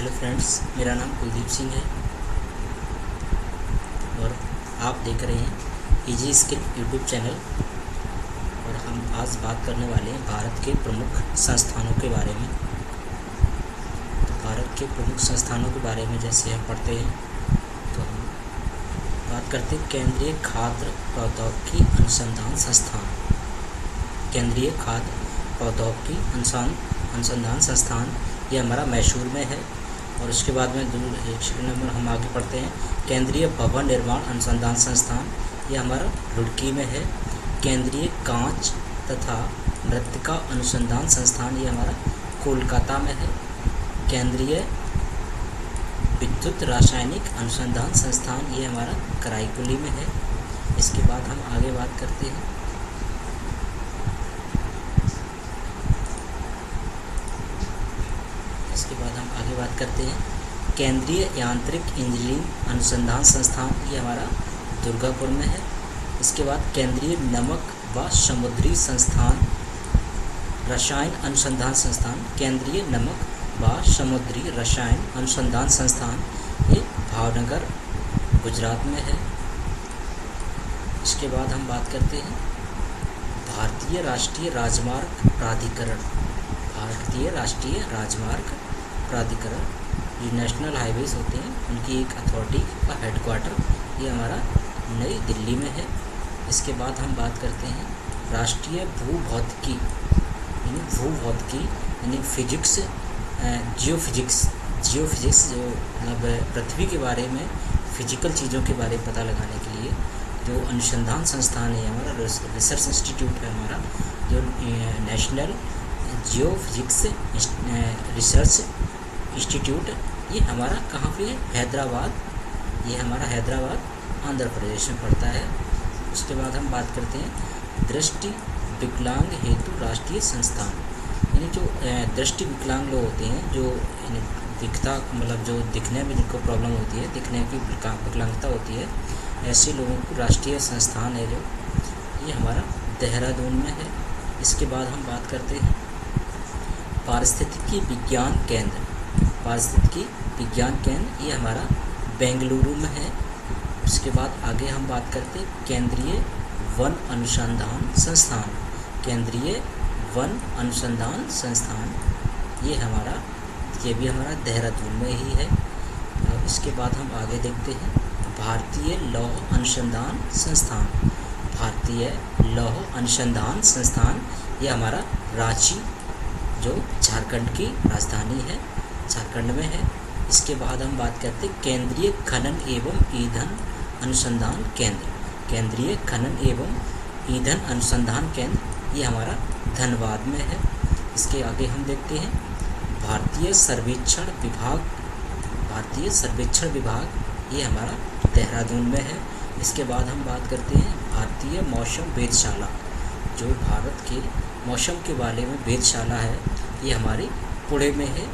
Hello friends, मेरा नाम कुलदीप सिंह है और आप देख रहे हैं इजी स्किल यूट्यूब चैनल। और हम आज बात करने वाले हैं भारत के प्रमुख संस्थानों के बारे में। तो भारत के प्रमुख संस्थानों के बारे में जैसे हम पढ़ते हैं तो हम बात करते हैं केंद्रीय खाद्य प्रौद्योगिकी अनुसंधान संस्थान। केंद्रीय खाद्य प्रौद्योगिकी अनुसंधान संस्थान ये हमारा मैसूर में है। और उसके बाद में एक नंबर हम आगे पढ़ते हैं केंद्रीय भवन निर्माण अनुसंधान संस्थान, ये हमारा रुड़की में है। केंद्रीय कांच तथा मृत्तिका अनुसंधान संस्थान, ये हमारा कोलकाता में है। केंद्रीय विद्युत रासायनिक अनुसंधान संस्थान, ये हमारा कराईकुली में है। इसके बाद हम आगे बात करते हैं केंद्रीय यांत्रिक इंजीनियरिंग अनुसंधान संस्थान, ये हमारा दुर्गापुर में है। इसके बाद केंद्रीय नमक व समुद्री संस्थान रसायन अनुसंधान संस्थान, केंद्रीय नमक व समुद्री रसायन अनुसंधान संस्थान, ये भावनगर गुजरात में है। इसके बाद हम बात करते हैं भारतीय राष्ट्रीय राजमार्ग प्राधिकरण। भारतीय राष्ट्रीय राजमार्ग प्राधिकरण, जो नेशनल हाईवेज होते हैं उनकी एक अथॉरिटी का हेडक्वार्टर ये हमारा नई दिल्ली में है। इसके बाद हम बात करते हैं राष्ट्रीय भूभौतिकी यानी फिजिक्स, जियोफिजिक्स जो मतलब पृथ्वी के बारे में फिजिकल चीज़ों के बारे में पता लगाने के लिए जो अनुसंधान संस्थान है हमारा, रिसर्च इंस्टीट्यूट है हमारा, जो नेशनल जियोफिजिक्स रिसर्च इंस्टीट्यूट, ये हमारा कहाँ पे है? हैदराबाद। ये हमारा हैदराबाद आंध्र प्रदेश में पड़ता है। उसके बाद हम बात करते हैं दृष्टि विकलांग हेतु राष्ट्रीय संस्थान, यानी जो दृष्टि विकलांग लोग होते हैं, जो मतलब जो दिखने में जिनको प्रॉब्लम होती है, दिखने की विकलांगता होती है, ऐसे लोगों को राष्ट्रीय संस्थान है जो ये हमारा देहरादून में है। इसके बाद हम बात करते हैं पारिस्थितिकी विज्ञान केंद्र। पारिस्थितिकी विज्ञान केंद्र ये हमारा बेंगलुरु में है। उसके बाद आगे हम बात करते हैं केंद्रीय वन अनुसंधान संस्थान। केंद्रीय वन अनुसंधान संस्थान ये भी हमारा देहरादून में ही है। इसके बाद हम आगे देखते हैं भारतीय लौह अनुसंधान संस्थान। भारतीय लौह अनुसंधान संस्थान ये हमारा रांची, जो झारखंड की राजधानी है, झारखंड में है। इसके बाद हम बात करते हैं केंद्रीय खनन एवं ईंधन अनुसंधान केंद्र। केंद्रीय खनन एवं ईंधन अनुसंधान केंद्र ये हमारा धनबाद में है। इसके आगे हम देखते हैं भारतीय सर्वेक्षण विभाग। भारतीय सर्वेक्षण विभाग ये हमारा देहरादून में है। इसके बाद हम बात करते हैं भारतीय मौसम वेधशाला, जो भारत के मौसम के बारे में वेधशाला है, ये हमारी पुणे में है।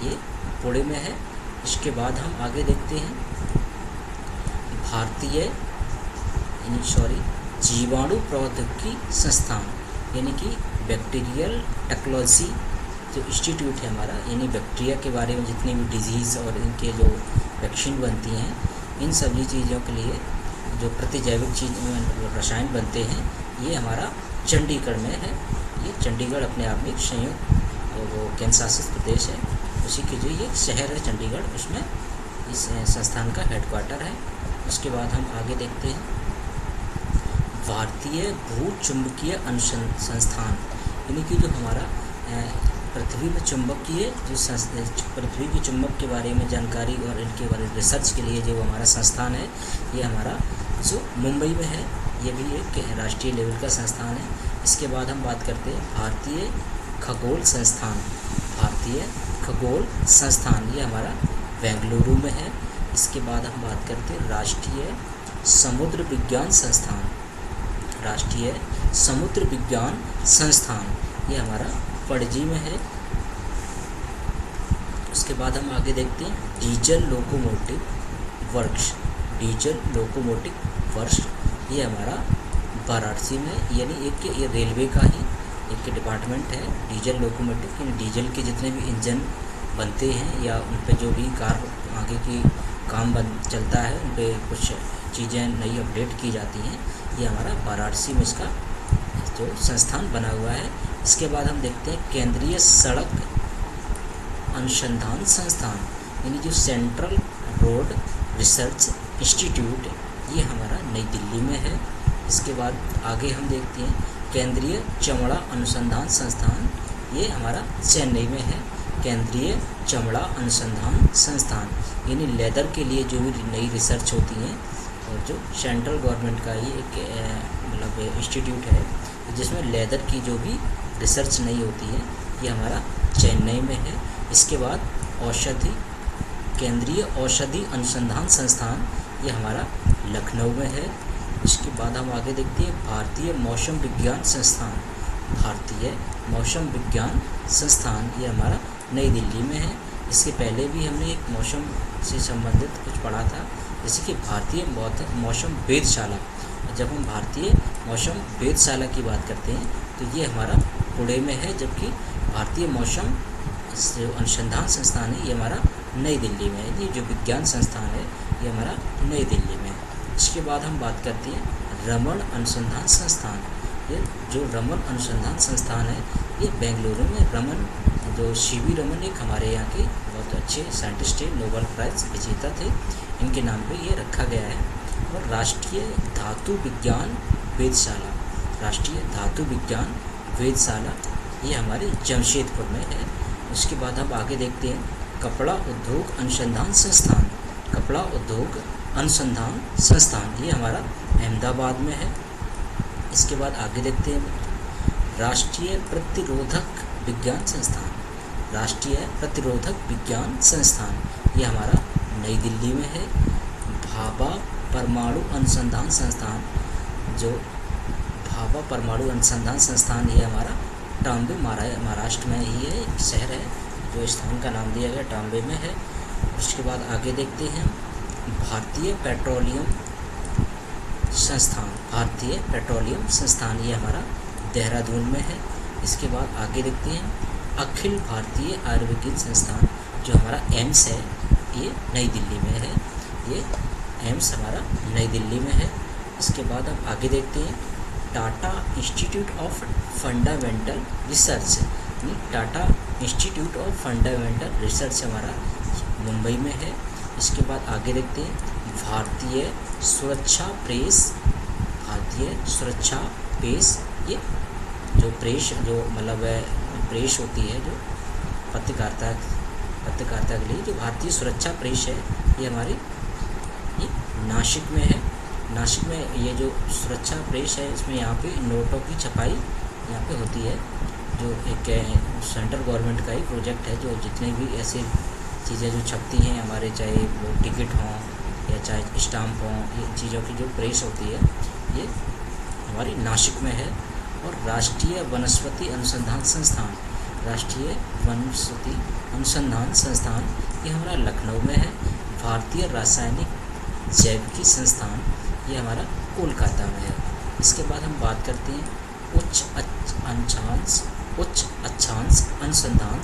ये पुणे में है। इसके बाद हम आगे देखते हैं भारतीय जीवाणु प्रौद्योगिकी संस्थान, यानी कि बैक्टीरियल टेक्नोलॉजी जो इंस्टीट्यूट है हमारा, यानी बैक्टीरिया के बारे में जितनी भी डिजीज़ और इनके जो वैक्सीन बनती हैं, इन सभी चीज़ों के लिए जो प्रतिजैविक रसायन बनते हैं, ये हमारा चंडीगढ़ में है। ये चंडीगढ़ अपने आप में एक संयुक्त वो केंद्र शासित प्रदेश है, उसी की जो ये शहर है चंडीगढ़, उसमें इस संस्थान का हेडक्वार्टर है। उसके बाद हम आगे देखते हैं भारतीय भू चुंबकीय अनुसंधान, यानी कि जो हमारा पृथ्वी में चुंबकीय पृथ्वी की चुंबक के बारे में जानकारी और इनके बारे में रिसर्च के लिए जो हमारा संस्थान है, ये हमारा जो मुंबई में है, ये भी एक राष्ट्रीय लेवल का संस्थान है। इसके बाद हम बात करते हैं भारतीय खगोल संस्थान। भारतीय खगोल संस्थान ये हमारा बेंगलुरु में है। इसके बाद हम बात करते हैं राष्ट्रीय समुद्र विज्ञान संस्थान। राष्ट्रीय समुद्र विज्ञान संस्थान ये हमारा पणजी में है। उसके बाद हम आगे देखते हैं diesel locomotive works. Diesel locomotive works ये हमारा वाराणसी में, यानी एक ये रेलवे का ही एक डिपार्टमेंट है, डीजल लोकोमोटिव, यानी डीजल के जितने भी इंजन बनते हैं या उन पे जो भी आगे की काम चलता है, उन पे कुछ चीज़ें नई अपडेट की जाती हैं। ये हमारा वाराणसी में इसका जो संस्थान बना हुआ है। इसके बाद हम देखते हैं केंद्रीय सड़क अनुसंधान संस्थान, यानी जो सेंट्रल रोड रिसर्च इंस्टीट्यूट, ये हमारा नई दिल्ली में है। इसके बाद आगे हम देखते हैं केंद्रीय चमड़ा अनुसंधान संस्थान, ये हमारा चेन्नई में है। केंद्रीय चमड़ा अनुसंधान संस्थान यानी लेदर के लिए जो भी नई रिसर्च होती है, और जो सेंट्रल गवर्नमेंट का ये एक मतलब इंस्टीट्यूट है जिसमें लेदर की जो भी रिसर्च नहीं होती है, ये हमारा चेन्नई में है। इसके बाद केंद्रीय औषधि अनुसंधान संस्थान, ये हमारा लखनऊ में है। इसके बाद हम आगे देखते हैं भारतीय मौसम विज्ञान संस्थान, भारतीय मौसम विज्ञान संस्थान, ये हमारा नई दिल्ली में है। इसके पहले भी हमने एक मौसम से संबंधित कुछ पढ़ा था, जैसे कि भारतीय मौसम वेधशाला। जब हम भारतीय मौसम वेधशाला की बात करते हैं तो ये हमारा पुणे में है, जबकि भारतीय मौसम अनुसंधान संस्थान है, ये हमारा नई दिल्ली में है। ये जो विज्ञान संस्थान है, ये हमारा नई दिल्ली में है। इसके बाद हम बात करते हैं रमन अनुसंधान संस्थान। ये जो रमन अनुसंधान संस्थान है, ये बेंगलुरु में रमन, जो सीवी रमन एक हमारे यहाँ के बहुत अच्छे साइंटिस्ट थे, नोबेल प्राइज़ विजेता थे, इनके नाम पे ये रखा गया है। और राष्ट्रीय धातु विज्ञान वेधशाला, राष्ट्रीय धातु विज्ञान वेधशाला, ये हमारे जमशेदपुर में है। उसके बाद हम आगे देखते हैं कपड़ा उद्योग अनुसंधान संस्थान, कपड़ा उद्योग अनुसंधान संस्थान, ये हमारा अहमदाबाद में है। इसके बाद आगे देखते हैं राष्ट्रीय प्रतिरोधक विज्ञान संस्थान, राष्ट्रीय प्रतिरोधक विज्ञान संस्थान, ये हमारा नई दिल्ली में है। भाभा परमाणु अनुसंधान संस्थान, जो भाभा परमाणु अनुसंधान संस्थान, ये हमारा टाम्बे महाराष्ट्र में ही है, एक शहर है जो स्थान का नाम दिया गया टाम्बे में है। उसके बाद आगे देखते हैं भारतीय पेट्रोलियम संस्थान, भारतीय पेट्रोलियम संस्थान, ये हमारा देहरादून में है। इसके बाद आगे देखते हैं अखिल भारतीय आयुर्विज्ञान संस्थान, जो हमारा एम्स है, ये नई दिल्ली में है। ये एम्स हमारा नई दिल्ली में है। इसके बाद हम आगे देखते हैं Tata institute of fundamental research, Tata institute of fundamental research हमारा मुंबई में है। इसके बाद आगे देखते हैं भारतीय सुरक्षा प्रेस, भारतीय सुरक्षा प्रेस, ये जो प्रेस, जो मतलब प्रेस होती है, जो पत्रकारिता के लिए जो भारतीय सुरक्षा प्रेस है, ये हमारी ये नासिक में है। नासिक में ये जो सुरक्षा प्रेस है, इसमें यहाँ पे नोटों की छपाई यहाँ पे होती है, जो एक सेंट्रल गवर्नमेंट का ही प्रोजेक्ट है, जो जितने भी ऐसे चीज़ें जो छपती हैं हमारे, चाहे वो टिकट हों या चाहे स्टाम्प हों, ये चीज़ों की जो प्रेस होती है, ये हमारी नासिक में है। और राष्ट्रीय वनस्पति अनुसंधान संस्थान, राष्ट्रीय वनस्पति अनुसंधान संस्थान, ये हमारा लखनऊ में है। भारतीय रासायनिक जैविकी संस्थान, ये हमारा कोलकाता में है। इसके बाद हम बात करते हैं उच्च अक्षांश अनुसंधान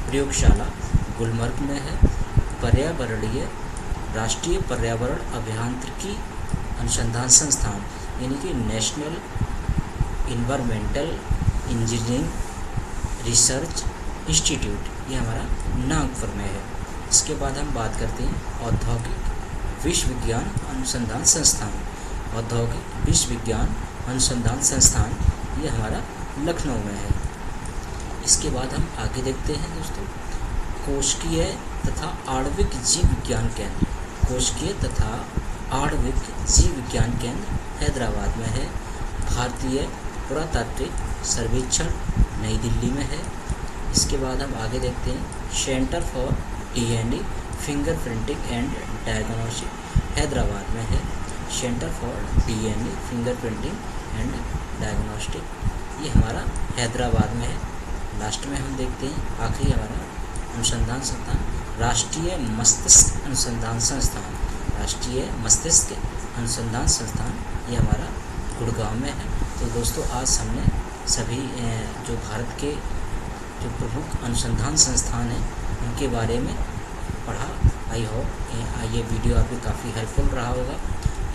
प्रयोगशाला, गुलमर्ग में है। पर्यावरणीय राष्ट्रीय पर्यावरण अभियांत्रिकी अनुसंधान संस्थान, यानी कि national environmental engineering research institute, ये हमारा नागपुर में है। इसके बाद हम बात करते हैं औद्योगिक विश्वविज्ञान अनुसंधान संस्थान, औद्योगिक विश्वविज्ञान अनुसंधान संस्थान, ये हमारा लखनऊ में है। इसके बाद हम आगे देखते हैं दोस्तों कोशिकीय तथा आणविक जीव विज्ञान केंद्र, कोशिकीय तथा आणविक जीव विज्ञान केंद्र हैदराबाद में है। भारतीय पुरातात्विक सर्वेक्षण नई दिल्ली में है। इसके बाद हम आगे देखते हैं centre for DNA fingerprinting and diagnostic Hyderabad में है। Centre for DNA fingerprinting and diagnostic, ये हमारा हैदराबाद में है। लास्ट में हम देखते हैं आखिरी हमारा अनुसंधान संस्थान राष्ट्रीय मस्तिष्क अनुसंधान संस्थान, राष्ट्रीय मस्तिष्क अनुसंधान संस्थान, ये हमारा गुड़गांव में है। तो दोस्तों आज हमने सभी जो भारत के जो प्रमुख अनुसंधान संस्थान हैं उनके बारे में पढ़ा। आई होप ये वीडियो आपको काफ़ी हेल्पफुल रहा होगा।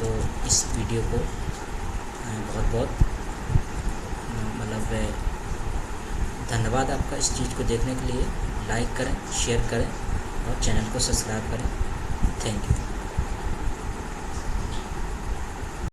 तो इस वीडियो को बहुत बहुत मतलब धन्यवाद आपका इस चीज़ को देखने के लिए। लाइक करें, शेयर करें और चैनल को सब्सक्राइब करें। Thank you.